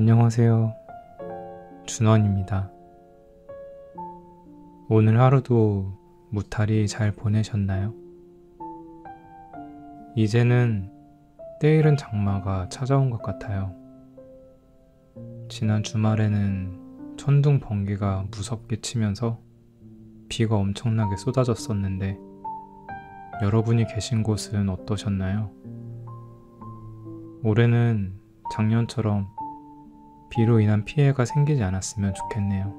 안녕하세요. 준원입니다. 오늘 하루도 무탈히 잘 보내셨나요? 이제는 때이른 장마가 찾아온 것 같아요. 지난 주말에는 천둥 번개가 무섭게 치면서 비가 엄청나게 쏟아졌었는데 여러분이 계신 곳은 어떠셨나요? 올해는 작년처럼 비로 인한 피해가 생기지 않았으면 좋겠네요.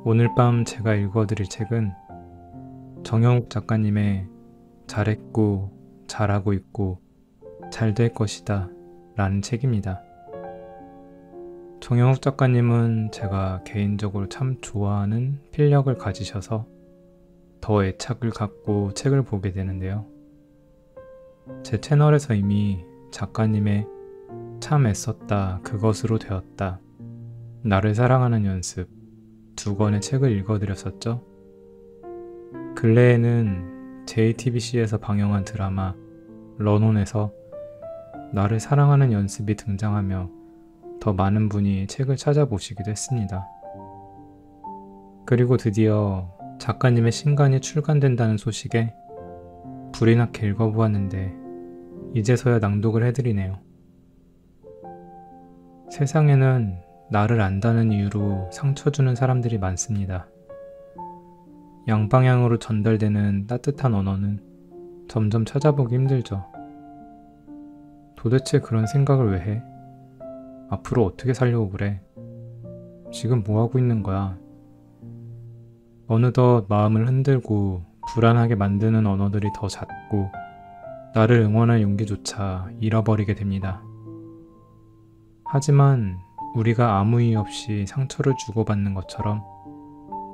오늘 밤 제가 읽어드릴 책은 정영욱 작가님의 잘했고, 잘하고 있고, 잘 될 것이다 라는 책입니다. 정영욱 작가님은 제가 개인적으로 참 좋아하는 필력을 가지셔서 더 애착을 갖고 책을 보게 되는데요. 제 채널에서 이미 작가님의 참 애썼다, 그것으로 되었다, 나를 사랑하는 연습 두 권의 책을 읽어드렸었죠. 근래에는 JTBC에서 방영한 드라마 런온에서 나를 사랑하는 연습이 등장하며 더 많은 분이 책을 찾아보시기도 했습니다. 그리고 드디어 작가님의 신간이 출간된다는 소식에 불이 나게 읽어보았는데 이제서야 낭독을 해드리네요. 세상에는 나를 안다는 이유로 상처 주는 사람들이 많습니다. 양방향으로 전달되는 따뜻한 언어는 점점 찾아보기 힘들죠. 도대체 그런 생각을 왜 해? 앞으로 어떻게 살려고 그래? 지금 뭐 하고 있는 거야? 어느덧 마음을 흔들고 불안하게 만드는 언어들이 더 잦고 나를 응원할 용기조차 잃어버리게 됩니다. 하지만 우리가 아무 이유 없이 상처를 주고받는 것처럼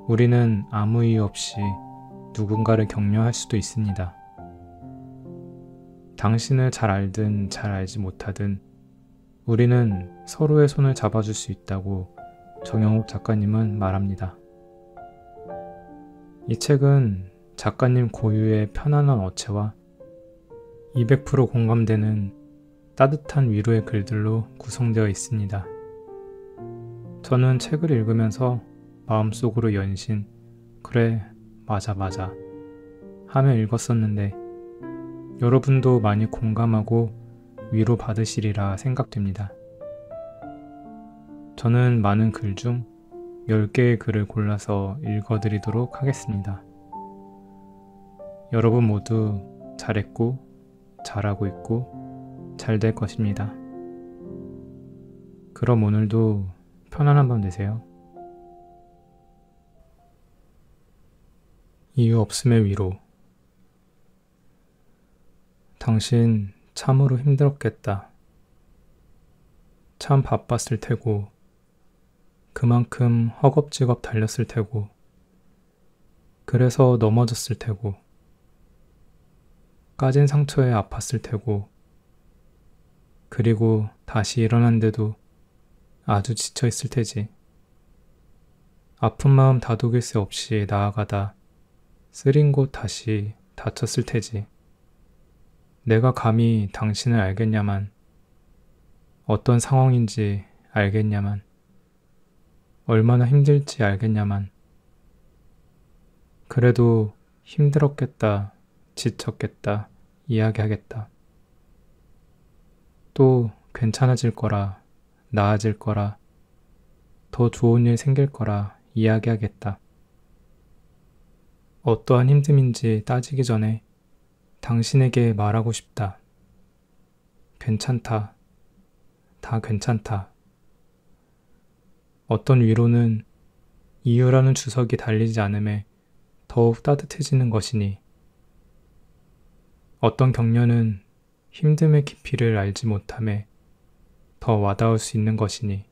우리는 아무 이유 없이 누군가를 격려할 수도 있습니다. 당신을 잘 알든 잘 알지 못하든 우리는 서로의 손을 잡아줄 수 있다고 정영욱 작가님은 말합니다. 이 책은 작가님 고유의 편안한 어체와 200% 공감되는 따뜻한 위로의 글들로 구성되어 있습니다. 저는 책을 읽으면서 마음속으로 연신 그래, 맞아 하며 읽었었는데 여러분도 많이 공감하고 위로 받으시리라 생각됩니다. 저는 많은 글 중 10개의 글을 골라서 읽어드리도록 하겠습니다. 여러분 모두 잘했고, 잘하고 있고, 잘 될 것입니다. 그럼 오늘도 편안한 밤 되세요. 이유 없음의 위로. 당신 참으로 힘들었겠다. 참 바빴을 테고, 그만큼 허겁지겁 달렸을 테고, 그래서 넘어졌을 테고, 까진 상처에 아팠을 테고, 그리고 다시 일어난데도 아주 지쳐 있을 테지. 아픈 마음 다독일 새 없이 나아가다 쓰린 곳 다시 다쳤을 테지. 내가 감히 당신을 알겠냐만, 어떤 상황인지 알겠냐만, 얼마나 힘들지 알겠냐만. 그래도 힘들었겠다, 지쳤겠다, 이야기하겠다. 또 괜찮아질 거라, 나아질 거라, 더 좋은 일 생길 거라 이야기하겠다. 어떠한 힘듦인지 따지기 전에 당신에게 말하고 싶다. 괜찮다. 다 괜찮다. 어떤 위로는 이유라는 주석이 달리지 않음에 더욱 따뜻해지는 것이니, 어떤 격려는 힘듦의 깊이를 알지 못함에 더 와닿을 수 있는 것이니,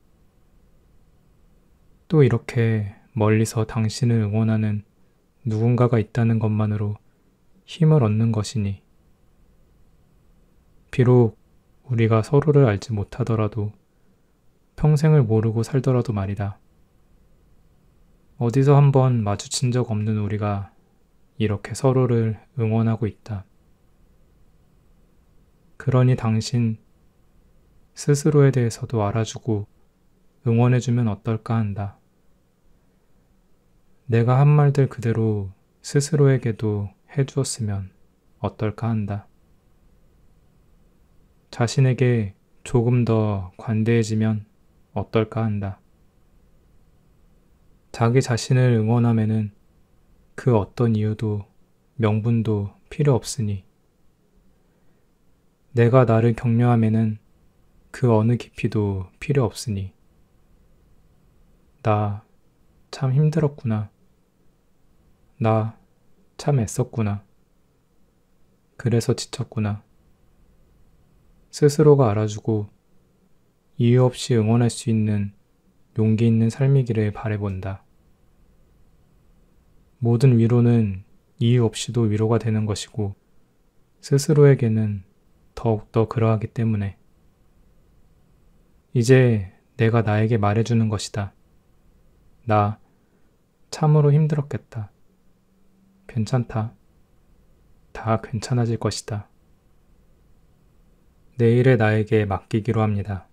또 이렇게 멀리서 당신을 응원하는 누군가가 있다는 것만으로 힘을 얻는 것이니, 비록 우리가 서로를 알지 못하더라도 평생을 모르고 살더라도 말이다. 어디서 한번 마주친 적 없는 우리가 이렇게 서로를 응원하고 있다. 그러니 당신 스스로에 대해서도 알아주고 응원해주면 어떨까 한다. 내가 한 말들 그대로 스스로에게도 해주었으면 어떨까 한다. 자신에게 조금 더 관대해지면 어떨까 한다. 자기 자신을 응원함에는 그 어떤 이유도 명분도 필요 없으니 내가 나를 격려함에는 그 어느 깊이도 필요 없으니 나 참 힘들었구나. 나 참 애썼구나. 그래서 지쳤구나. 스스로가 알아주고 이유 없이 응원할 수 있는 용기 있는 삶이기를 바라본다. 모든 위로는 이유 없이도 위로가 되는 것이고 스스로에게는 더욱더 그러하기 때문에 이제 내가 나에게 말해주는 것이다. 나 참으로 힘들었겠다. 괜찮다. 다 괜찮아질 것이다. 내일의 나에게 맡기기로 합니다.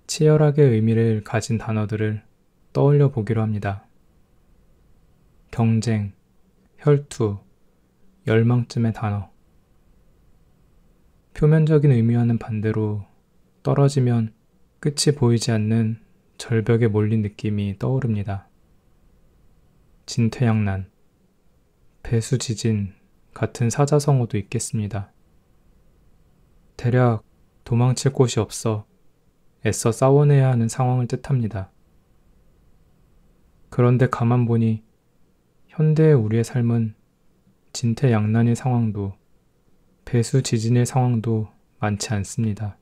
치열하게 의미를 가진 단어들을 떠올려 보기로 합니다. 경쟁, 혈투, 열망쯤의 단어. 표면적인 의미와는 반대로 떨어지면 끝이 보이지 않는 절벽에 몰린 느낌이 떠오릅니다. 진퇴양난, 배수지진 같은 사자성어도 있겠습니다. 대략 도망칠 곳이 없어 애써 싸워내야 하는 상황을 뜻합니다. 그런데 가만 보니 현대의 우리의 삶은 진퇴양난의 상황도 배수지진의 상황도 많지 않습니다.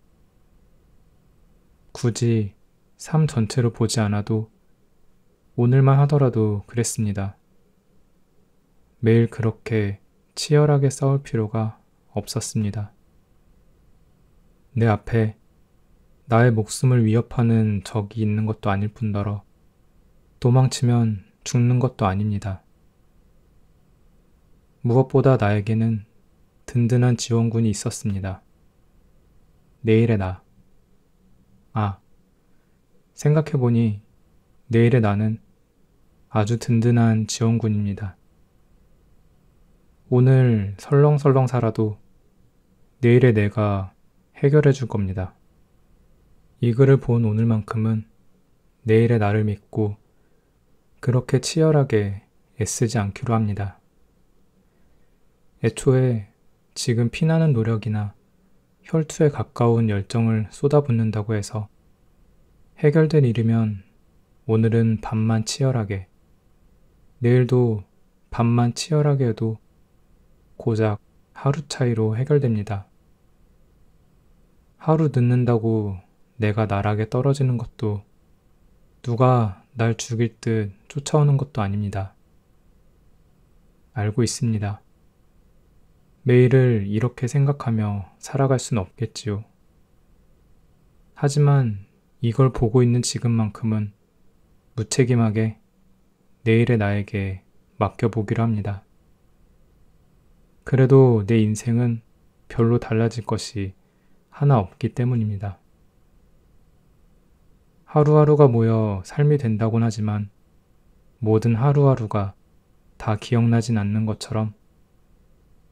굳이 삶 전체로 보지 않아도 오늘만 하더라도 그랬습니다. 매일 그렇게 치열하게 싸울 필요가 없었습니다. 내 앞에 나의 목숨을 위협하는 적이 있는 것도 아닐 뿐더러 도망치면 죽는 것도 아닙니다. 무엇보다 나에게는 든든한 지원군이 있었습니다. 내일의 나. 생각해보니 내일의 나는 아주 든든한 지원군입니다. 오늘 설렁설렁 살아도 내일의 내가 해결해 줄 겁니다. 이 글을 본 오늘만큼은 내일의 나를 믿고 그렇게 치열하게 애쓰지 않기로 합니다. 애초에 지금 피나는 노력이나 혈투에 가까운 열정을 쏟아붓는다고 해서 해결될 일이면 오늘은 반만 치열하게, 내일도 반만 치열하게 해도 고작 하루 차이로 해결됩니다. 하루 늦는다고 내가 나락에 떨어지는 것도 누가 날 죽일 듯 쫓아오는 것도 아닙니다. 알고 있습니다. 매일을 이렇게 생각하며 살아갈 순 없겠지요. 하지만 이걸 보고 있는 지금만큼은 무책임하게 내일의 나에게 맡겨보기로 합니다. 그래도 내 인생은 별로 달라질 것이 하나 없기 때문입니다. 하루하루가 모여 삶이 된다곤 하지만 모든 하루하루가 다 기억나진 않는 것처럼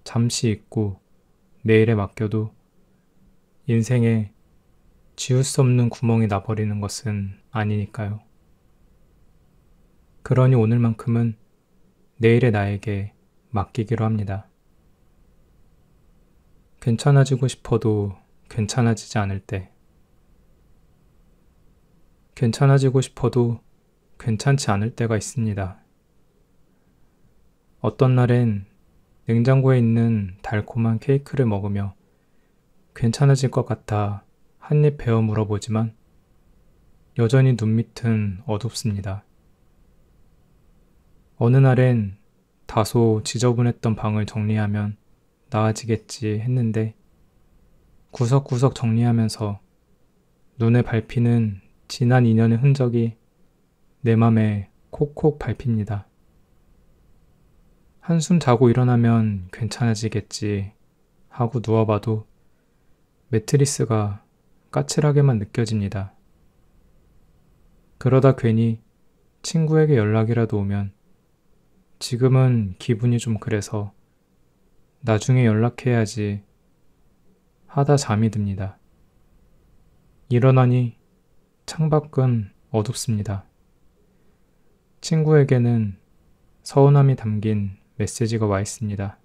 잠시 잊고 내일에 맡겨도 인생에 지울 수 없는 구멍이 나버리는 것은 아니니까요. 그러니 오늘만큼은 내일의 나에게 맡기기로 합니다. 괜찮아지고 싶어도 괜찮아지지 않을 때, 괜찮아지고 싶어도 괜찮지 않을 때가 있습니다. 어떤 날엔 냉장고에 있는 달콤한 케이크를 먹으며 괜찮아질 것 같아 한 입 베어 물어보지만 여전히 눈밑은 어둡습니다. 어느 날엔 다소 지저분했던 방을 정리하면 나아지겠지 했는데 구석구석 정리하면서 눈에 밟히는 지난 인연의 흔적이 내 맘에 콕콕 밟힙니다. 한숨 자고 일어나면 괜찮아지겠지 하고 누워봐도 매트리스가 까칠하게만 느껴집니다. 그러다 괜히 친구에게 연락이라도 오면 지금은 기분이 좀 그래서 나중에 연락해야지 하다 잠이 듭니다. 일어나니 창밖은 어둡습니다. 친구에게는 서운함이 담긴 메시지가 와 있습니다.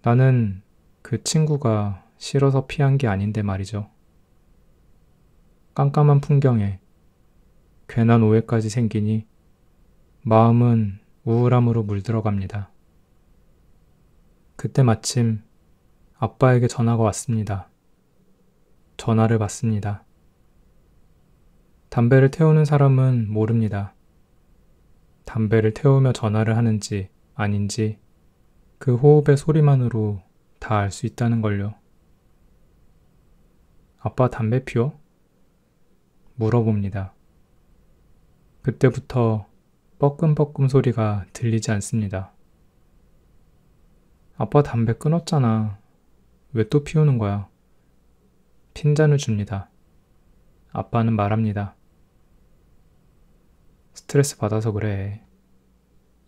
나는 그 친구가 싫어서 피한 게 아닌데 말이죠. 깜깜한 풍경에 괜한 오해까지 생기니 마음은 우울함으로 물들어갑니다. 그때 마침 아빠에게 전화가 왔습니다. 전화를 받습니다. 담배를 태우는 사람은 모릅니다. 담배를 태우며 전화를 하는지 아닌지 그 호흡의 소리만으로 다 알 수 있다는 걸요. 아빠 담배 피워? 물어봅니다. 그때부터 뻐끔뻐끔 소리가 들리지 않습니다. 아빠 담배 끊었잖아. 왜 또 피우는 거야? 핀잔을 줍니다. 아빠는 말합니다. 스트레스 받아서 그래.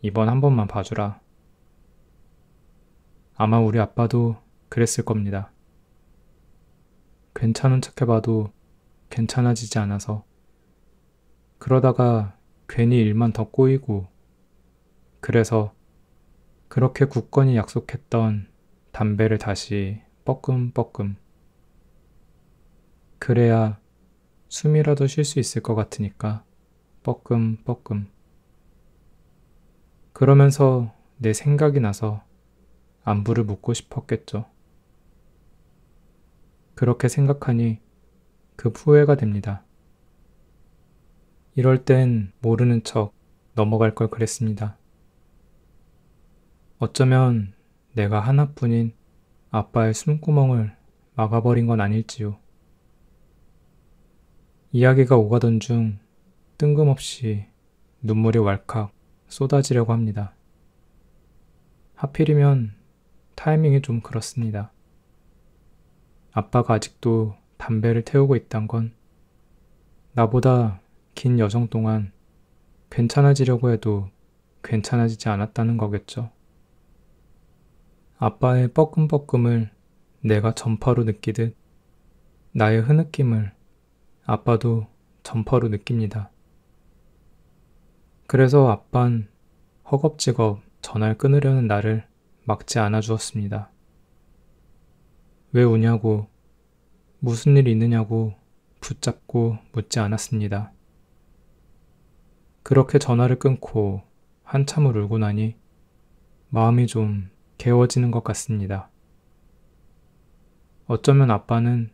이번 한 번만 봐주라. 아마 우리 아빠도 그랬을 겁니다. 괜찮은 척 해봐도 괜찮아지지 않아서 그러다가 괜히 일만 더 꼬이고 그래서 그렇게 굳건히 약속했던 담배를 다시 뻐끔뻐끔 그래야 숨이라도 쉴 수 있을 것 같으니까 뻐끔뻐끔 그러면서 내 생각이 나서 안부를 묻고 싶었겠죠. 그렇게 생각하니 급 후회가 됩니다. 이럴 땐 모르는 척 넘어갈 걸 그랬습니다. 어쩌면 내가 하나뿐인 아빠의 숨구멍을 막아버린 건 아닐지요. 이야기가 오가던 중 뜬금없이 눈물이 왈칵 쏟아지려고 합니다. 하필이면 타이밍이 좀 그렇습니다. 아빠가 아직도 담배를 태우고 있단 건 나보다 긴 여정 동안 괜찮아지려고 해도 괜찮아지지 않았다는 거겠죠. 아빠의 뻐끔뻐끔을 내가 전파로 느끼듯 나의 흐느낌을 아빠도 전파로 느낍니다. 그래서 아빤 허겁지겁 전화를 끊으려는 나를 막지 않아 주었습니다. 왜 우냐고, 무슨 일 있느냐고 붙잡고 묻지 않았습니다. 그렇게 전화를 끊고 한참을 울고 나니 마음이 좀 개워지는 것 같습니다. 어쩌면 아빠는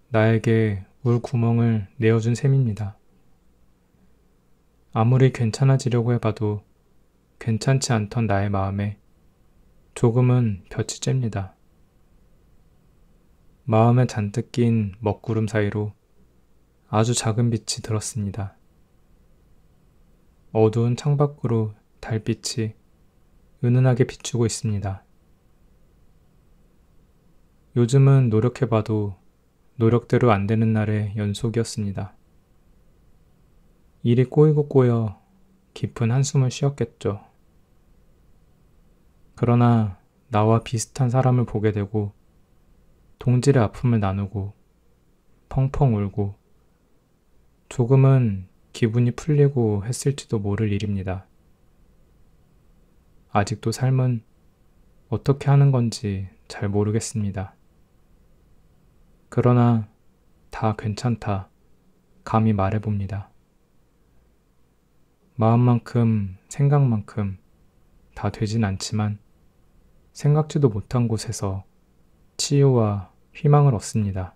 나에게 울 구멍을 내어준 셈입니다. 아무리 괜찮아지려고 해봐도 괜찮지 않던 나의 마음에 조금은 볕이 쬐입니다. 마음에 잔뜩 낀 먹구름 사이로 아주 작은 빛이 들었습니다. 어두운 창밖으로 달빛이 은은하게 비추고 있습니다. 요즘은 노력해봐도 노력대로 안 되는 날의 연속이었습니다. 일이 꼬이고 꼬여 깊은 한숨을 쉬었겠죠. 그러나 나와 비슷한 사람을 보게 되고 동질의 아픔을 나누고 펑펑 울고 조금은 기분이 풀리고 했을지도 모를 일입니다. 아직도 삶은 어떻게 하는 건지 잘 모르겠습니다. 그러나 다 괜찮다 감히 말해봅니다. 마음만큼 생각만큼 다 되진 않지만 생각지도 못한 곳에서 치유와 희망을 얻습니다.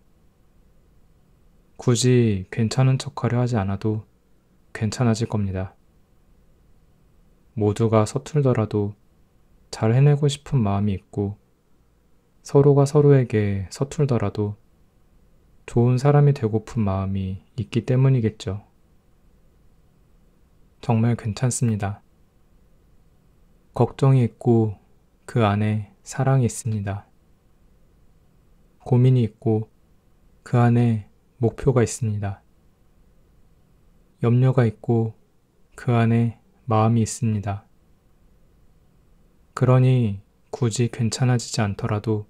굳이 괜찮은 척하려 하지 않아도 괜찮아질 겁니다. 모두가 서툴더라도 잘 해내고 싶은 마음이 있고 서로가 서로에게 서툴더라도 좋은 사람이 되고픈 마음이 있기 때문이겠죠. 정말 괜찮습니다. 걱정이 있고 그 안에 사랑이 있습니다. 고민이 있고 그 안에 목표가 있습니다. 염려가 있고 그 안에 마음이 있습니다. 그러니 굳이 괜찮아지지 않더라도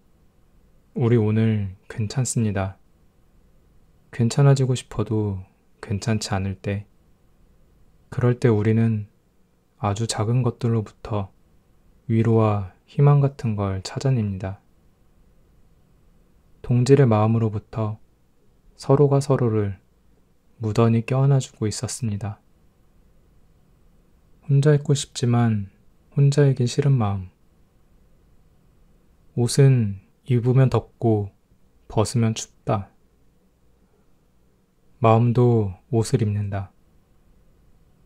우리 오늘 괜찮습니다. 괜찮아지고 싶어도 괜찮지 않을 때, 그럴 때 우리는 아주 작은 것들로부터 위로와 희망 같은 걸 찾아냅니다. 동질의 마음으로부터 서로가 서로를 무던히 껴안아주고 있었습니다. 혼자 있고 싶지만 혼자이기 싫은 마음. 옷은 입으면 덥고 벗으면 춥다. 마음도 옷을 입는다.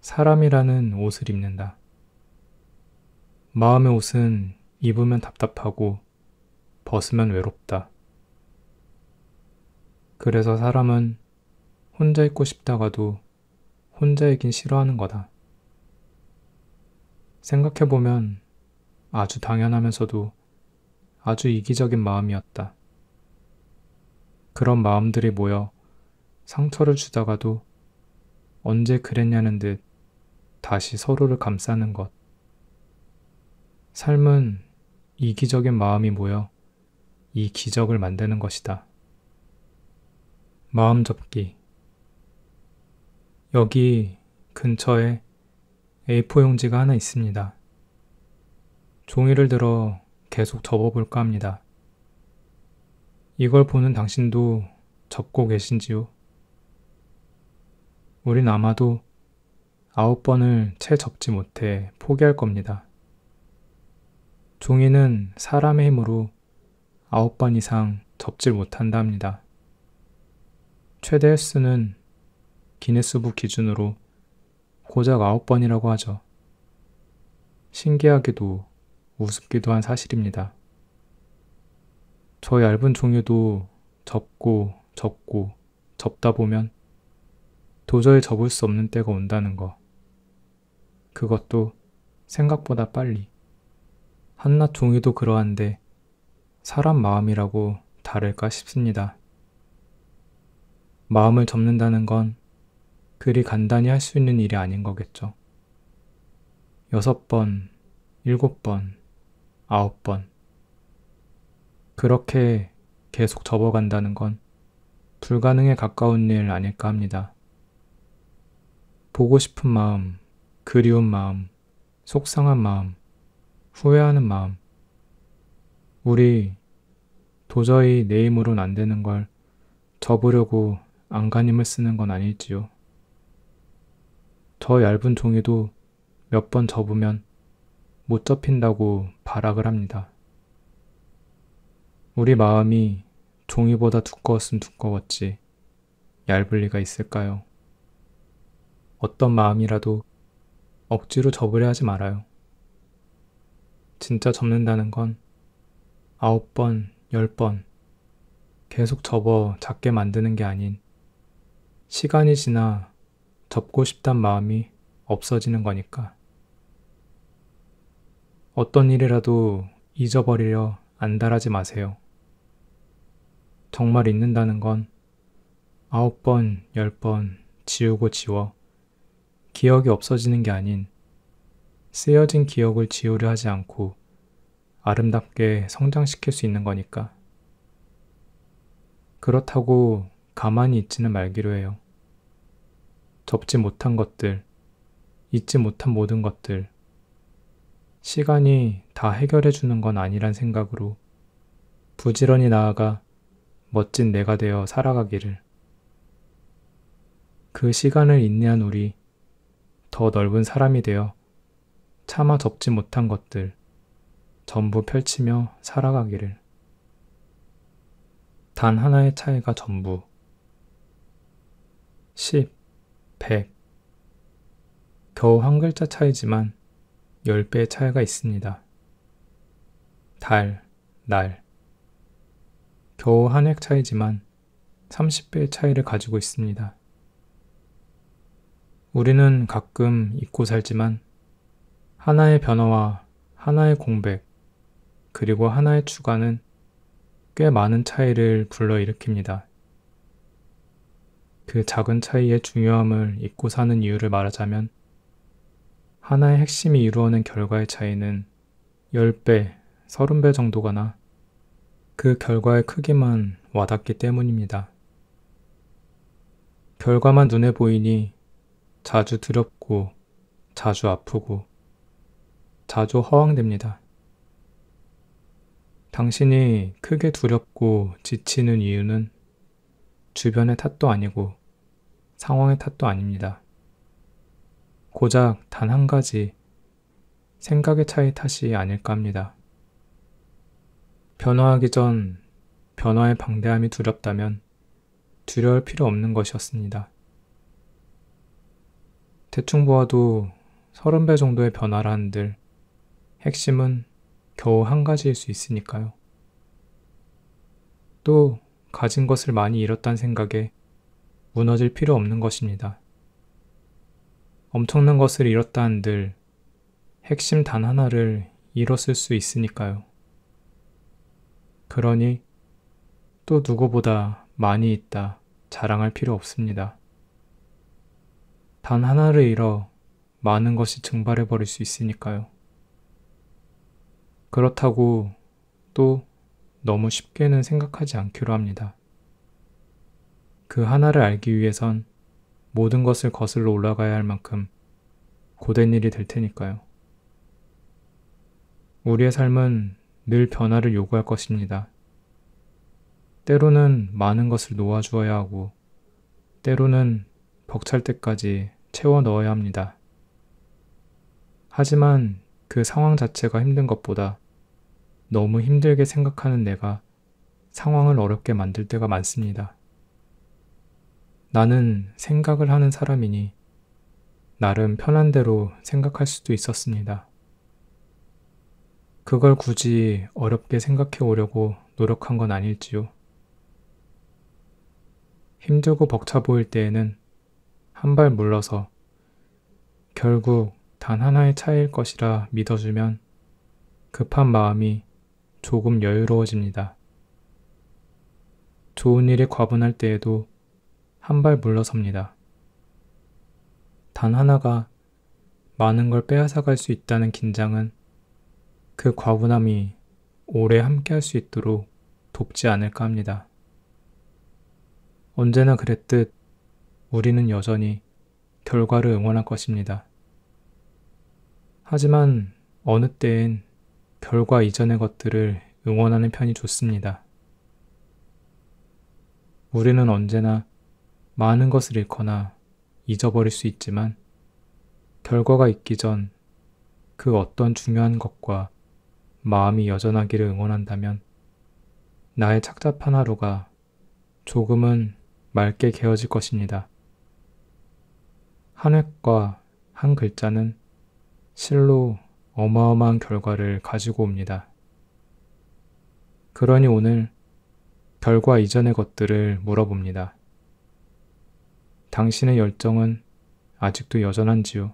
사람이라는 옷을 입는다. 마음의 옷은 입으면 답답하고 벗으면 외롭다. 그래서 사람은 혼자 있고 싶다가도 혼자이긴 싫어하는 거다. 생각해보면 아주 당연하면서도 아주 이기적인 마음이었다. 그런 마음들이 모여 상처를 주다가도 언제 그랬냐는 듯 다시 서로를 감싸는 것. 삶은 이기적인 마음이 모여 이 기적을 만드는 것이다. 마음 접기. 여기 근처에 A4 용지가 하나 있습니다. 종이를 들어 계속 접어볼까 합니다. 이걸 보는 당신도 접고 계신지요? 우린 아마도 9번을 채 접지 못해 포기할 겁니다. 종이는 사람의 힘으로 9번 이상 접질 못한다 합니다. 최대 횟수는 기네스북 기준으로 고작 9번이라고 하죠. 신기하게도 우습기도 한 사실입니다. 저 얇은 종이도 접고 접고 접다 보면 도저히 접을 수 없는 때가 온다는 거. 그것도 생각보다 빨리. 한낱 종이도 그러한데 사람 마음이라고 다를까 싶습니다. 마음을 접는다는 건 그리 간단히 할 수 있는 일이 아닌 거겠죠. 6번, 7번, 9번. 그렇게 계속 접어간다는 건 불가능에 가까운 일 아닐까 합니다. 보고 싶은 마음, 그리운 마음, 속상한 마음, 후회하는 마음. 우리 도저히 내 힘으론 안 되는 걸 접으려고 안간힘을 쓰는 건 아닐지요. 저 얇은 종이도 몇 번 접으면 못 접힌다고 발악을 합니다. 우리 마음이 종이보다 두꺼웠으면 두꺼웠지 얇을 리가 있을까요? 어떤 마음이라도 억지로 접으려 하지 말아요. 진짜 접는다는 건 9번, 10번 계속 접어 작게 만드는 게 아닌 시간이 지나 접고 싶단 마음이 없어지는 거니까. 어떤 일이라도 잊어버리려 안달하지 마세요. 정말 잊는다는 건 9번, 10번 지우고 지워 기억이 없어지는 게 아닌 쓰여진 기억을 지우려 하지 않고 아름답게 성장시킬 수 있는 거니까. 그렇다고 가만히 있지는 말기로 해요. 접지 못한 것들, 잊지 못한 모든 것들, 시간이 다 해결해 주는 건 아니란 생각으로 부지런히 나아가 멋진 내가 되어 살아가기를. 그 시간을 인내한 우리 더 넓은 사람이 되어 차마 접지 못한 것들 전부 펼치며 살아가기를. 단 하나의 차이가 전부. 10, 100. 겨우 한 글자 차이지만 10배의 차이가 있습니다. 달, 날. 겨우 한 획 차이지만 30배의 차이를 가지고 있습니다. 우리는 가끔 잊고 살지만 하나의 변화와 하나의 공백, 그리고 하나의 추가는 꽤 많은 차이를 불러일으킵니다. 그 작은 차이의 중요함을 잊고 사는 이유를 말하자면 하나의 핵심이 이루어낸 결과의 차이는 10배, 30배 정도가 나 그 결과의 크기만 와닿기 때문입니다. 결과만 눈에 보이니 자주 두렵고 자주 아프고 자주 허황됩니다. 당신이 크게 두렵고 지치는 이유는 주변의 탓도 아니고 상황의 탓도 아닙니다. 고작 단 한 가지 생각의 차이 탓이 아닐까 합니다. 변화하기 전 변화의 방대함이 두렵다면 두려울 필요 없는 것이었습니다. 대충 보아도 30배 정도의 변화라 한들 핵심은 겨우 한 가지일 수 있으니까요. 또 가진 것을 많이 잃었다는 생각에 무너질 필요 없는 것입니다. 엄청난 것을 잃었다 한들 핵심 단 하나를 잃었을 수 있으니까요. 그러니 또 누구보다 많이 있다 자랑할 필요 없습니다. 단 하나를 잃어 많은 것이 증발해버릴 수 있으니까요. 그렇다고 또 너무 쉽게는 생각하지 않기로 합니다. 그 하나를 알기 위해선 모든 것을 거슬러 올라가야 할 만큼 고된 일이 될 테니까요. 우리의 삶은 늘 변화를 요구할 것입니다. 때로는 많은 것을 놓아주어야 하고 때로는 벅찰 때까지 채워 넣어야 합니다. 하지만 그 상황 자체가 힘든 것보다 너무 힘들게 생각하는 내가 상황을 어렵게 만들 때가 많습니다. 나는 생각을 하는 사람이니 나름 편한 대로 생각할 수도 있었습니다. 그걸 굳이 어렵게 생각해 오려고 노력한 건 아닐지요. 힘들고 벅차 보일 때에는 한 발 물러서 결국 단 하나의 차이일 것이라 믿어주면 급한 마음이 조금 여유로워집니다. 좋은 일이 과분할 때에도 한 발 물러섭니다. 단 하나가 많은 걸 빼앗아갈 수 있다는 긴장은 그 과분함이 오래 함께할 수 있도록 돕지 않을까 합니다. 언제나 그랬듯 우리는 여전히 결과를 응원할 것입니다. 하지만 어느 때엔 결과 이전의 것들을 응원하는 편이 좋습니다. 우리는 언제나 많은 것을 잃거나 잊어버릴 수 있지만 결과가 있기 전 그 어떤 중요한 것과 마음이 여전하기를 응원한다면 나의 착잡한 하루가 조금은 맑게 개어질 것입니다. 한 획과 한 글자는 실로 어마어마한 결과를 가지고 옵니다. 그러니 오늘 결과 이전의 것들을 물어봅니다. 당신의 열정은 아직도 여전한지요?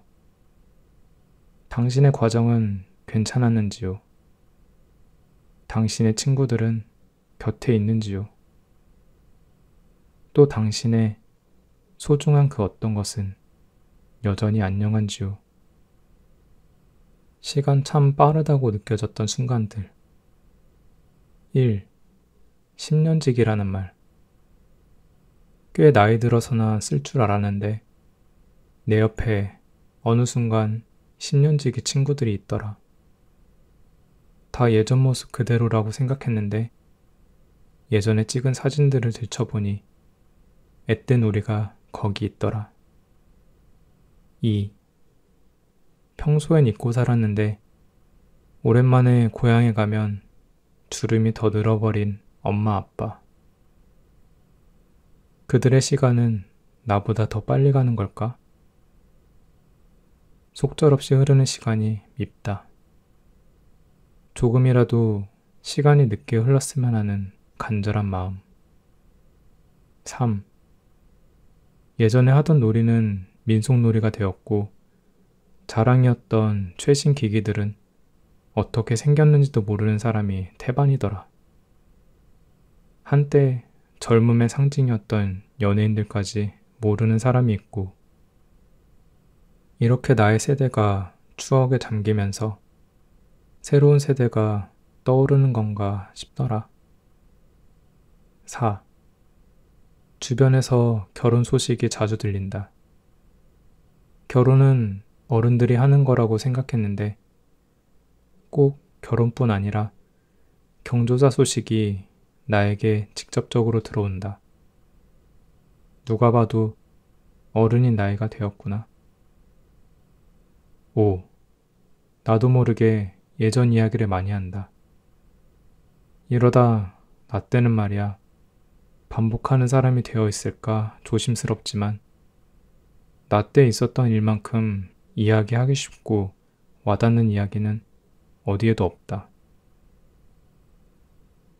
당신의 과정은 괜찮았는지요? 당신의 친구들은 곁에 있는지요? 또 당신의 소중한 그 어떤 것은 여전히 안녕한지요? 시간 참 빠르다고 느껴졌던 순간들. 1. 10년지기라는 말. 꽤 나이 들어서나 쓸 줄 알았는데 내 옆에 어느 순간 10년지기 친구들이 있더라. 다 예전 모습 그대로라고 생각했는데 예전에 찍은 사진들을 들춰보니 앳된 우리가 거기 있더라. 2. 평소엔 잊고 살았는데 오랜만에 고향에 가면 주름이 더 늘어버린 엄마 아빠. 그들의 시간은 나보다 더 빨리 가는 걸까? 속절없이 흐르는 시간이 밉다. 조금이라도 시간이 늦게 흘렀으면 하는 간절한 마음. 3. 예전에 하던 놀이는 민속놀이가 되었고 자랑이었던 최신 기기들은 어떻게 생겼는지도 모르는 사람이 태반이더라. 한때 젊음의 상징이었던 연예인들까지 모르는 사람이 있고, 이렇게 나의 세대가 추억에 잠기면서 새로운 세대가 떠오르는 건가 싶더라. 4. 주변에서 결혼 소식이 자주 들린다. 결혼은 어른들이 하는 거라고 생각했는데 꼭 결혼뿐 아니라 경조사 소식이 나에게 직접적으로 들어온다. 누가 봐도 어른인 나이가 되었구나. 5. 나도 모르게 예전 이야기를 많이 한다. 이러다 나 때는 말이야, 반복하는 사람이 되어 있을까 조심스럽지만 나 때 있었던 일만큼 이야기하기 쉽고 와닿는 이야기는 어디에도 없다.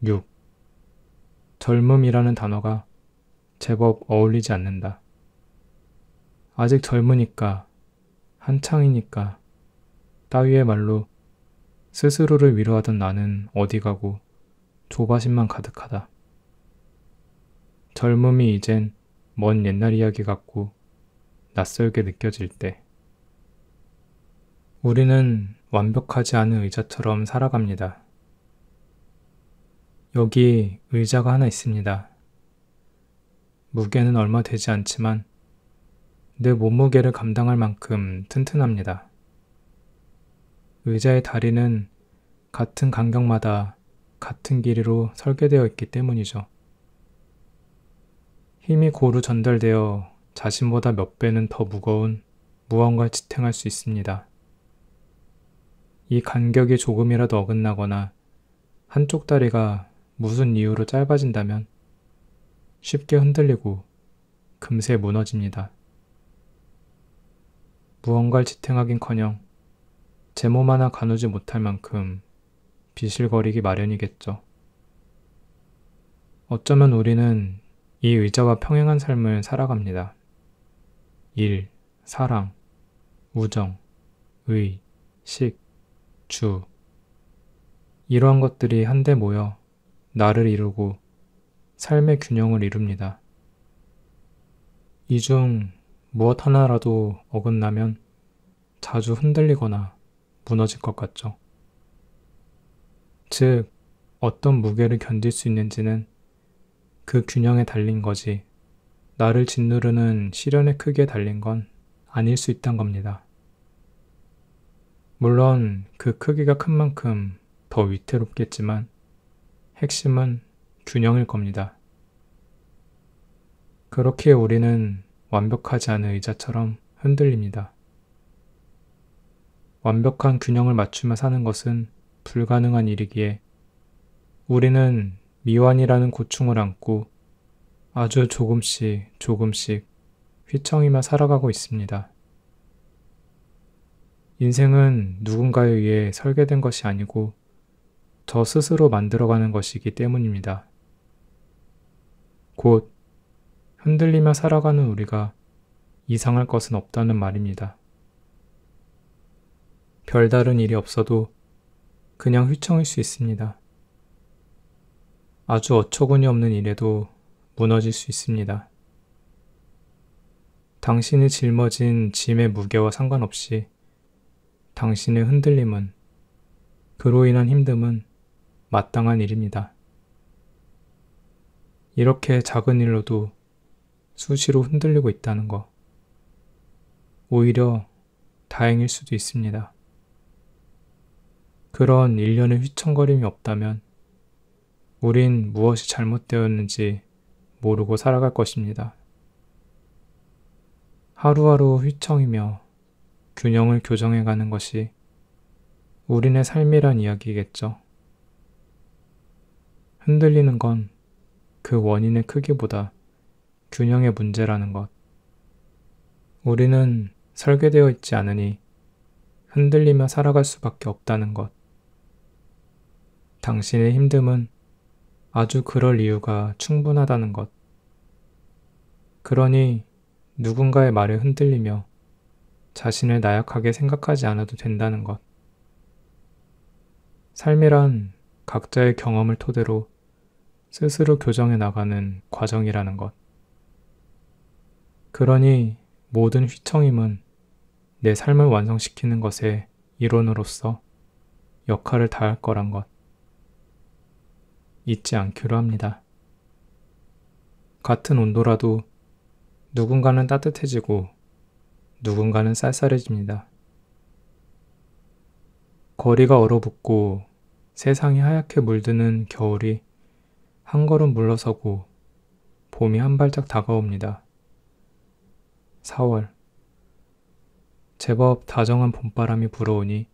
6. 젊음이라는 단어가 제법 어울리지 않는다. 아직 젊으니까, 한창이니까 따위의 말로 스스로를 위로하던 나는 어디 가고 조바심만 가득하다. 젊음이 이젠 먼 옛날 이야기 같고 낯설게 느껴질 때 우리는 완벽하지 않은 의자처럼 살아갑니다. 여기 의자가 하나 있습니다. 무게는 얼마 되지 않지만 내 몸무게를 감당할 만큼 튼튼합니다. 의자의 다리는 같은 간격마다 같은 길이로 설계되어 있기 때문이죠. 힘이 고루 전달되어 자신보다 몇 배는 더 무거운 무언가를 지탱할 수 있습니다. 이 간격이 조금이라도 어긋나거나 한쪽 다리가 무슨 이유로 짧아진다면 쉽게 흔들리고 금세 무너집니다. 무언가를 지탱하긴커녕 제 몸 하나 가누지 못할 만큼 비실거리기 마련이겠죠. 어쩌면 우리는 이 의자와 평행한 삶을 살아갑니다. 일, 사랑, 우정, 의, 식, 주. 이러한 것들이 한데 모여 나를 이루고 삶의 균형을 이룹니다. 이 중 무엇 하나라도 어긋나면 자주 흔들리거나 무너질 것 같죠. 즉, 어떤 무게를 견딜 수 있는지는 그 균형에 달린 거지, 나를 짓누르는 시련의 크기에 달린 건 아닐 수 있단 겁니다. 물론 그 크기가 큰 만큼 더 위태롭겠지만 핵심은 균형일 겁니다. 그렇게 우리는 완벽하지 않은 의자처럼 흔들립니다. 완벽한 균형을 맞추며 사는 것은 불가능한 일이기에 우리는 미완이라는 고충을 안고 아주 조금씩 휘청이며 살아가고 있습니다. 인생은 누군가에 의해 설계된 것이 아니고 저 스스로 만들어가는 것이기 때문입니다. 곧 흔들리며 살아가는 우리가 이상할 것은 없다는 말입니다. 별다른 일이 없어도 그냥 휘청일 수 있습니다. 아주 어처구니 없는 일에도 무너질 수 있습니다. 당신이 짊어진 짐의 무게와 상관없이 당신의 흔들림은, 그로 인한 힘듦은 마땅한 일입니다. 이렇게 작은 일로도 수시로 흔들리고 있다는 것, 오히려 다행일 수도 있습니다. 그런 일련의 휘청거림이 없다면 우린 무엇이 잘못되었는지 모르고 살아갈 것입니다. 하루하루 휘청이며 균형을 교정해가는 것이 우리네 삶이란 이야기겠죠. 흔들리는 건 그 원인의 크기보다 균형의 문제라는 것. 우리는 설계되어 있지 않으니 흔들리며 살아갈 수밖에 없다는 것. 당신의 힘듦은 아주 그럴 이유가 충분하다는 것. 그러니 누군가의 말에 흔들리며 자신을 나약하게 생각하지 않아도 된다는 것. 삶이란 각자의 경험을 토대로 스스로 교정해 나가는 과정이라는 것. 그러니 모든 휘청임은 내 삶을 완성시키는 것에 일원으로서 역할을 다할 거란 것. 잊지 않기로 합니다. 같은 온도라도 누군가는 따뜻해지고 누군가는 쌀쌀해집니다. 거리가 얼어붙고 세상이 하얗게 물드는 겨울이 한 걸음 물러서고 봄이 한 발짝 다가옵니다. 4월. 제법 다정한 봄바람이 불어오니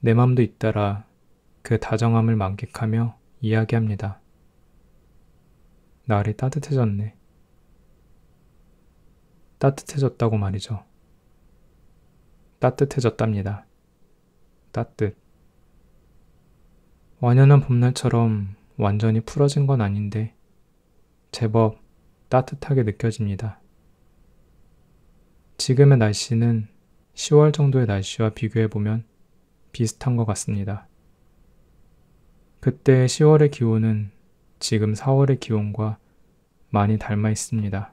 내 맘도 잇따라 그 다정함을 만끽하며 이야기합니다. 날이 따뜻해졌네. 따뜻해졌다고 말이죠. 따뜻해졌답니다. 따뜻. 완연한 봄날처럼 완전히 풀어진 건 아닌데 제법 따뜻하게 느껴집니다. 지금의 날씨는 10월 정도의 날씨와 비교해보면 비슷한 것 같습니다. 그때 10월의 기온은 지금 4월의 기온과 많이 닮아 있습니다.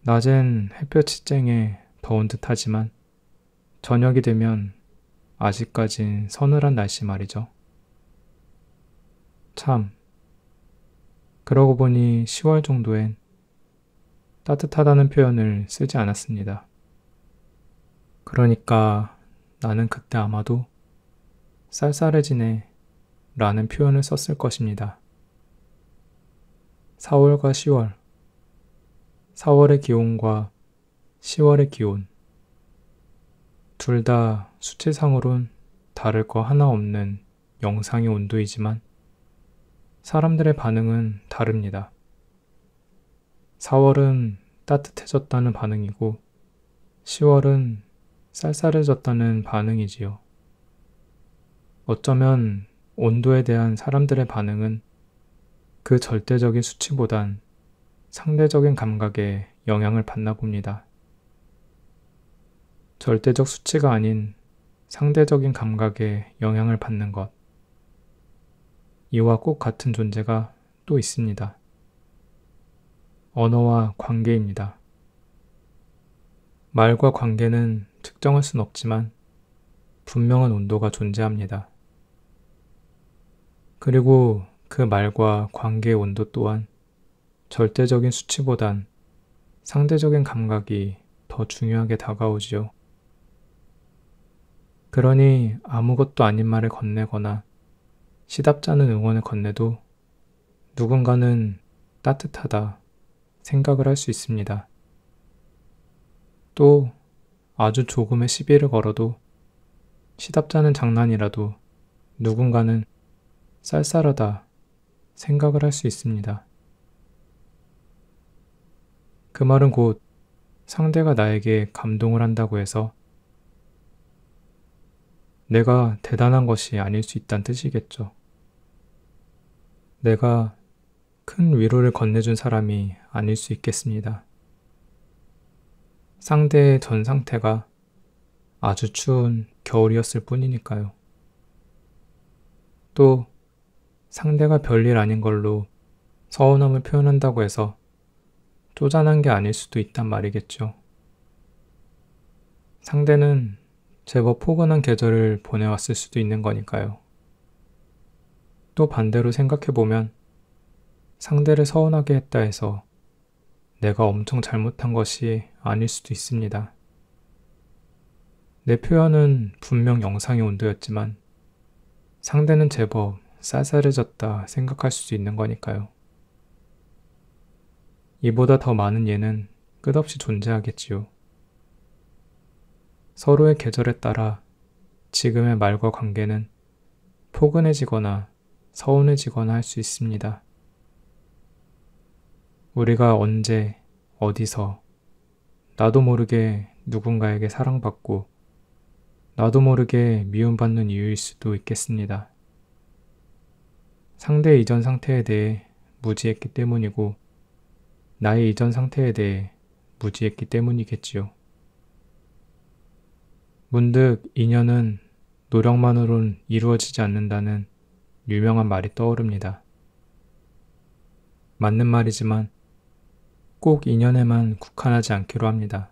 낮엔 햇볕이 쨍해 더운 듯 하지만 저녁이 되면 아직까진 서늘한 날씨 말이죠. 참, 그러고 보니 10월 정도엔 따뜻하다는 표현을 쓰지 않았습니다. 그러니까 나는 그때 아마도 쌀쌀해지네 라는 표현을 썼을 것입니다. 4월과 10월, 4월의 기온과 10월의 기온, 둘 다 수치상으론 다를 거 하나 없는 영상의 온도이지만 사람들의 반응은 다릅니다. 4월은 따뜻해졌다는 반응이고 10월은 쌀쌀해졌다는 반응이지요. 어쩌면 온도에 대한 사람들의 반응은 그 절대적인 수치보단 상대적인 감각에 영향을 받나 봅니다. 절대적 수치가 아닌 상대적인 감각에 영향을 받는 것. 이와 꼭 같은 존재가 또 있습니다. 언어와 관계입니다. 말과 관계는 특정할 순 없지만 분명한 온도가 존재합니다. 그리고 그 말과 관계의 온도 또한 절대적인 수치보단 상대적인 감각이 더 중요하게 다가오지요. 그러니 아무것도 아닌 말을 건네거나 시답지 않은 응원을 건네도 누군가는 따뜻하다 생각을 할 수 있습니다. 또 아주 조금의 시비를 걸어도 시답지 않은 장난이라도 누군가는 쌀쌀하다 생각을 할 수 있습니다. 그 말은 곧 상대가 나에게 감동을 한다고 해서 내가 대단한 것이 아닐 수 있다는 뜻이겠죠. 내가 큰 위로를 건네준 사람이 아닐 수 있겠습니다. 상대의 전 상태가 아주 추운 겨울이었을 뿐이니까요. 또 상대가 별일 아닌 걸로 서운함을 표현한다고 해서 쪼잔한 게 아닐 수도 있단 말이겠죠. 상대는 제법 포근한 계절을 보내왔을 수도 있는 거니까요. 또 반대로 생각해보면 상대를 서운하게 했다 해서 내가 엄청 잘못한 것이 아닐 수도 있습니다. 내 표현은 분명 영상의 온도였지만 상대는 제법 쌀쌀해졌다 생각할 수도 있는 거니까요. 이보다 더 많은 예는 끝없이 존재하겠지요. 서로의 계절에 따라 지금의 말과 관계는 포근해지거나 서운해지거나 할 수 있습니다. 우리가 언제, 어디서, 나도 모르게 누군가에게 사랑받고 나도 모르게 미움받는 이유일 수도 있겠습니다. 상대의 이전 상태에 대해 무지했기 때문이고 나의 이전 상태에 대해 무지했기 때문이겠지요. 문득 인연은 노력만으론 이루어지지 않는다는 유명한 말이 떠오릅니다. 맞는 말이지만 꼭 인연에만 국한하지 않기로 합니다.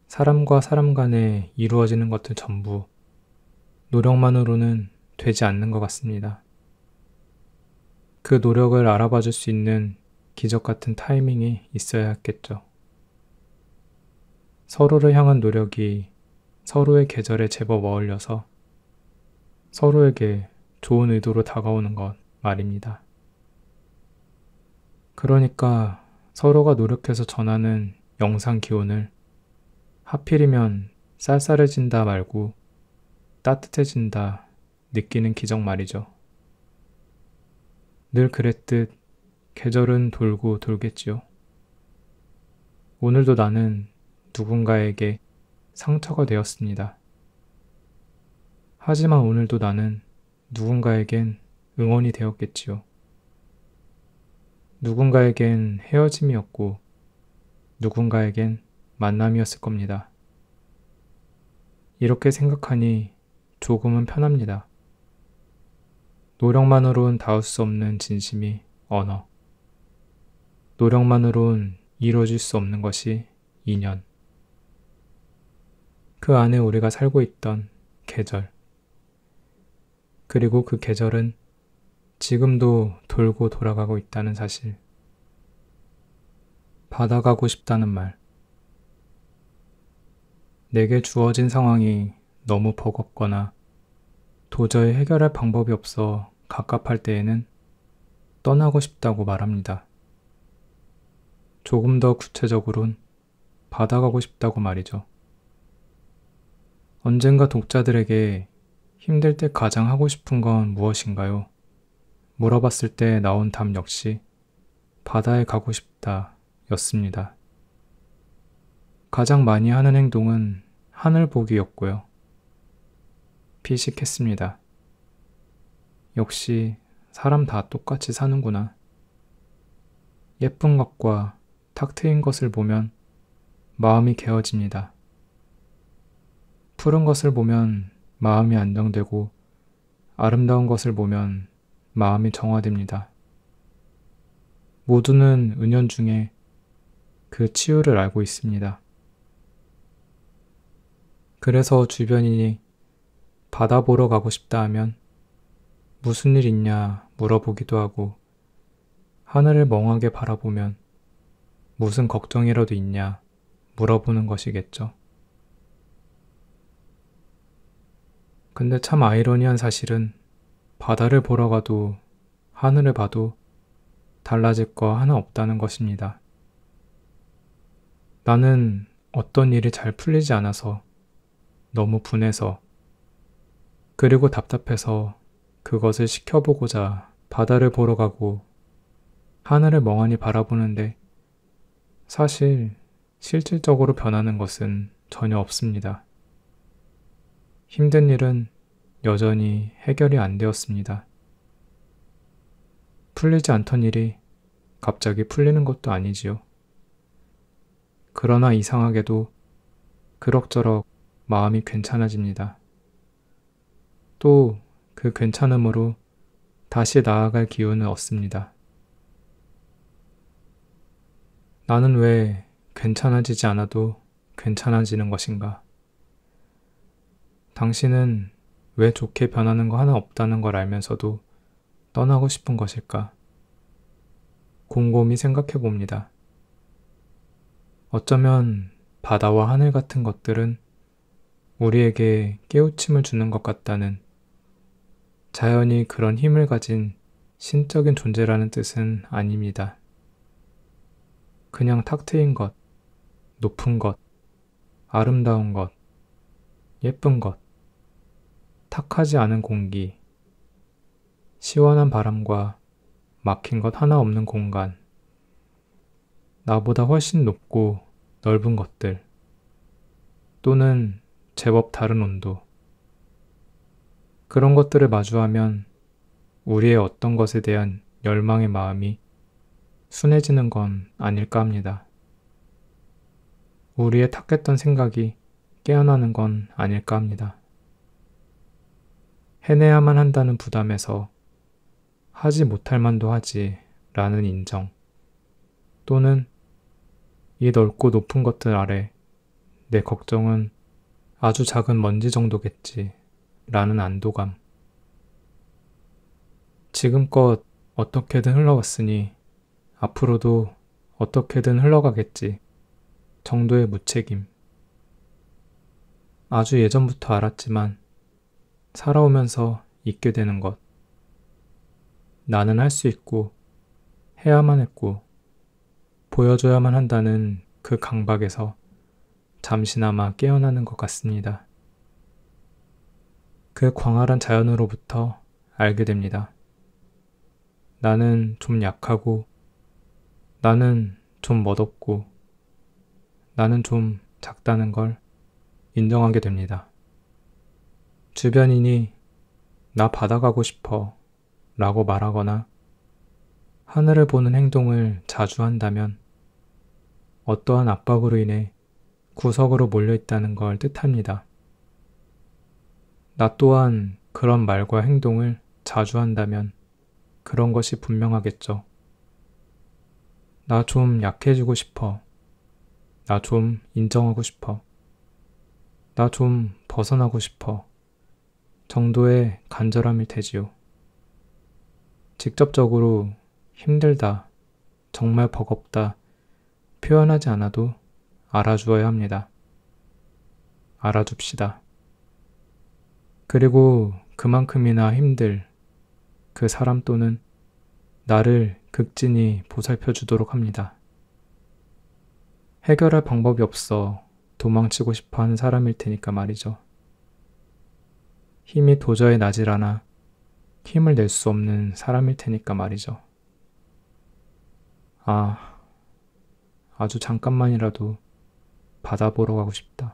사람과 사람 간에 이루어지는 것들 전부 노력만으로는 되지 않는 것 같습니다. 그 노력을 알아봐 줄 수 있는 기적 같은 타이밍이 있어야 했겠죠. 서로를 향한 노력이 서로의 계절에 제법 어울려서 서로에게 좋은 의도로 다가오는 것 말입니다. 그러니까 서로가 노력해서 전하는 영상 기온을 하필이면 쌀쌀해진다 말고 따뜻해진다 느끼는 기적 말이죠. 늘 그랬듯 계절은 돌고 돌겠지요. 오늘도 나는 누군가에게 상처가 되었습니다. 하지만 오늘도 나는 누군가에겐 응원이 되었겠지요. 누군가에겐 헤어짐이었고 누군가에겐 만남이었을 겁니다. 이렇게 생각하니 조금은 편합니다. 노력만으론 닿을 수 없는 진심이 언어. 노력만으론 이루어질 수 없는 것이 인연. 그 안에 우리가 살고 있던 계절. 그리고 그 계절은 지금도 돌고 돌아가고 있다는 사실. 받아가고 싶다는 말. 내게 주어진 상황이 너무 버겁거나 도저히 해결할 방법이 없어 갑갑할 때에는 떠나고 싶다고 말합니다. 조금 더 구체적으론 받아가고 싶다고 말이죠. 언젠가 독자들에게 힘들 때 가장 하고 싶은 건 무엇인가요? 물어봤을 때 나온 답 역시 바다에 가고 싶다 였습니다. 가장 많이 하는 행동은 하늘 보기였고요. 피식했습니다. 역시 사람 다 똑같이 사는구나. 예쁜 것과 탁 트인 것을 보면 마음이 개어집니다. 푸른 것을 보면 마음이 안정되고 아름다운 것을 보면 마음이 정화됩니다. 모두는 은연중에 그 치유를 알고 있습니다. 그래서 주변인이 바다 보러 가고 싶다 하면 무슨 일 있냐 물어보기도 하고 하늘을 멍하게 바라보면 무슨 걱정이라도 있냐 물어보는 것이겠죠. 근데 참 아이러니한 사실은 바다를 보러 가도 하늘을 봐도 달라질 거 하나 없다는 것입니다. 나는 어떤 일이 잘 풀리지 않아서 너무 분해서 그리고 답답해서 그것을 시켜보고자 바다를 보러 가고 하늘을 멍하니 바라보는데 사실 실질적으로 변하는 것은 전혀 없습니다. 힘든 일은 여전히 해결이 안 되었습니다. 풀리지 않던 일이 갑자기 풀리는 것도 아니지요. 그러나 이상하게도 그럭저럭 마음이 괜찮아집니다. 또 그 괜찮음으로 다시 나아갈 기운을 얻습니다. 나는 왜 괜찮아지지 않아도 괜찮아지는 것인가? 당신은 왜 좋게 변하는 거 하나 없다는 걸 알면서도 떠나고 싶은 것일까? 곰곰이 생각해 봅니다. 어쩌면 바다와 하늘 같은 것들은 우리에게 깨우침을 주는 것 같다는 자연이 그런 힘을 가진 신적인 존재라는 뜻은 아닙니다. 그냥 탁 트인 것, 높은 것, 아름다운 것, 예쁜 것, 탁하지 않은 공기, 시원한 바람과 막힌 것 하나 없는 공간, 나보다 훨씬 높고 넓은 것들, 또는 제법 다른 온도, 그런 것들을 마주하면 우리의 어떤 것에 대한 열망의 마음이 순해지는 건 아닐까 합니다. 우리의 탁했던 생각이 깨어나는 건 아닐까 합니다. 해내야만 한다는 부담에서 하지 못할 만도 하지 라는 인정, 또는 이 넓고 높은 것들 아래 내 걱정은 아주 작은 먼지 정도겠지 라는 안도감, 지금껏 어떻게든 흘러왔으니 앞으로도 어떻게든 흘러가겠지 정도의 무책임, 아주 예전부터 알았지만 살아오면서 잊게 되는 것, 나는 할 수 있고 해야만 했고 보여줘야만 한다는 그 강박에서 잠시나마 깨어나는 것 같습니다. 그 광활한 자연으로부터 알게 됩니다. 나는 좀 약하고, 나는 좀 멋없고, 나는 좀 작다는 걸 인정하게 됩니다. 주변인이 나 바다 가고 싶어 라고 말하거나 하늘을 보는 행동을 자주 한다면 어떠한 압박으로 인해 구석으로 몰려있다는 걸 뜻합니다. 나 또한 그런 말과 행동을 자주 한다면 그런 것이 분명하겠죠. 나 좀 약해지고 싶어. 나 좀 인정하고 싶어. 나 좀 벗어나고 싶어. 정도의 간절함일 테지요. 직접적으로 힘들다, 정말 버겁다 표현하지 않아도 알아주어야 합니다. 알아줍시다. 그리고 그만큼이나 힘들 그 사람 또는 나를 극진히 보살펴 주도록 합니다. 해결할 방법이 없어 도망치고 싶어 하는 사람일 테니까 말이죠. 힘이 도저히 나질 않아 힘을 낼 수 없는 사람일 테니까 말이죠. 아주 잠깐만이라도 바다 보러 가고 싶다.